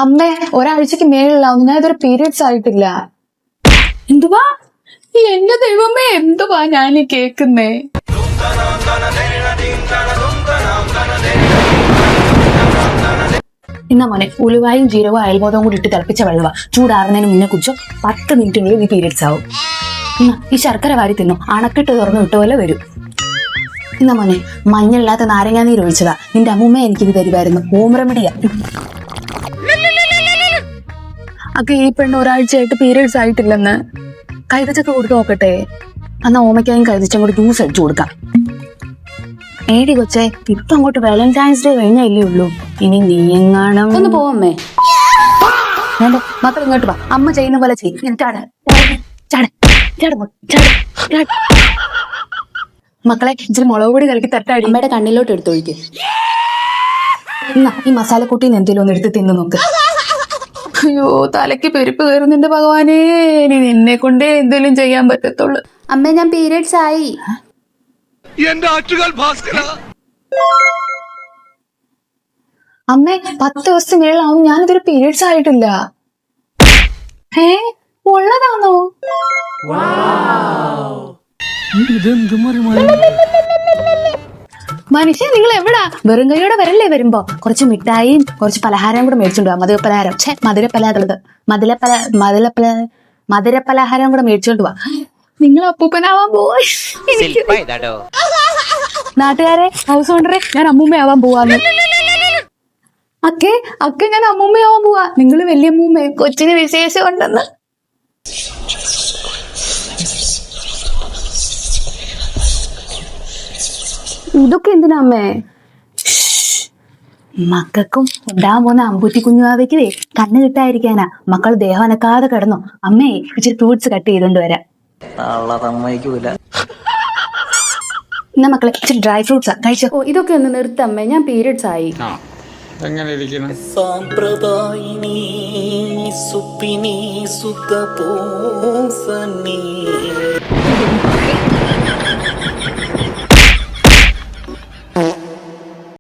അമ്മ ഒരാഴ്ചക്ക് മേളിലാവും, ഞാൻ ഇതൊരു പീരിയഡ്സ് ആയിട്ടില്ല. എന്തുവാ? എന്റെ ദൈവമേ, എന്തുവാ ഞാൻ കേക്കുന്നേ? ഇന്ന മോനെ, ഉലുവായും ജീരകവും അയൽബോധവും കൂടി ഇട്ട് തിളപ്പിച്ച വെള്ളവാ. ചൂടാറുന്നതിന് മുന്നേ കുടിച്ചോ. 10 മിനിറ്റിനുള്ളിൽ നീ പീരിയഡ്സ് ആവും. ഈ ശർക്കര വാരി തിന്നോ, അണക്കിട്ട് തുറന്നു വിട്ട പോലെ വരും. ഇന്ന മോനെ, മഞ്ഞളില്ലാത്ത നാരങ്ങാ നീര് ഒഴിച്ചതാ. നിന്റെ അമ്മൂമ്മ എനിക്കിത് തരുമായിരുന്നു. ഹോം റെമഡിയാ. ഒക്കെ ഈ പെണ്ണ് ഒരാഴ്ചയായിട്ട് പീരിയഡ്സ് ആയിട്ടില്ലെന്ന്. കൈതച്ചൊക്കെ കൊടുത്ത് നോക്കട്ടെ. എന്നാ ഓമയ്ക്കായും കൈതച്ചും കൂടി ജ്യൂസ് അടിച്ചു കൊടുക്കാം. ഏടി കൊച്ചേ, ഇപ്പൊ അങ്ങോട്ട് വാലന്റൈൻസ് ഡേ കഴിഞ്ഞല്ലേ ഉള്ളൂ. ഇനി നീ എങ്ങാണം ഒന്ന് പോവമ്മേ. വേണ്ട, മക്കൾ ഇങ്ങോട്ട് വാ. അമ്മ ചെയ്യുന്ന പോലെ ചെയ്യും. മക്കളെ, ഇച്ചിരി മുളക് പൊടി കലക്കി തട്ടാടി. അമ്മയുടെ കണ്ണിലോട്ട് എടുത്തൊഴിക്ക്. എന്നാ ഈ മസാലക്കൂട്ടിന്ന് എന്തെങ്കിലും ഒന്ന് എടുത്ത് തിന്നു നോക്ക്. അയ്യോ, തലയ്ക്ക് പെരുപ്പ് കയറുന്നുണ്ട് ഭഗവാനേ. ഇനി നിന്നെ കൊണ്ടേ എന്തെങ്കിലും ചെയ്യാൻ പറ്റത്തുള്ളൂ. അമ്മ, ഞാൻ പീരിയഡ്സ് ആയി. അമ്മേ, 10 ദിവസത്തിന് മേളാവും, ഞാനിതൊരു പീരിയഡ്സ് ആയിട്ടില്ല. ഉള്ളതാണോ? മനുഷ്യ, നിങ്ങൾ എവിടാ? വെറും കൈയോടെ വരല്ലേ? വരുമ്പോ കുറച്ച് മിഠായിയും കുറച്ച് പലഹാരം കൂടെ മേടിച്ചോണ്ട് പോവാ. മധുരപ്പലഹാരം കൂടെ മേടിച്ചോണ്ട് പോവാ. നിങ്ങൾ അപ്പൂപ്പനാവാൻ പോയി. നാട്ടുകാരെ, ഹൗസ് ഓണറെ, ഞാൻ അമ്മൂമ്മയാവാൻ പോവാന്ന്. അക്കെ ഞാൻ അമ്മൂമ്മയാവാൻ പോവാ. നിങ്ങൾ വലിയ അമ്മൂമ്മ, കൊച്ചിന് വിശേഷം ഉണ്ടെന്ന്. ഇതൊക്കെ എന്തിനാ അമ്മേ? മക്കൾക്കും ഉണ്ടാകാൻ പോകുന്ന അമ്പൂറ്റി കുഞ്ഞുവാവയ്ക്കുവേ കണ്ണ് കിട്ടാതിരിക്കാനാ. മക്കൾ ദേഹം അനക്കാതെ കിടന്നോ. അമ്മേ, ഇച്ചിരി ഫ്രൂട്ട്സ് കട്ട് ചെയ്തോണ്ട് വരാം. എന്നാ മക്കളെ, ഇച്ചിരി ഡ്രൈ ഫ്രൂട്ട്സാ, കഴിച്ചോ. ഓ, ഇതൊക്കെ ഒന്ന് നിർത്തമ്മേ, ഞാൻ പീരിയഡ്സ് ആയി. സാമ്പ്രദായിനി സുപ്പിനി സുഖ പോസനി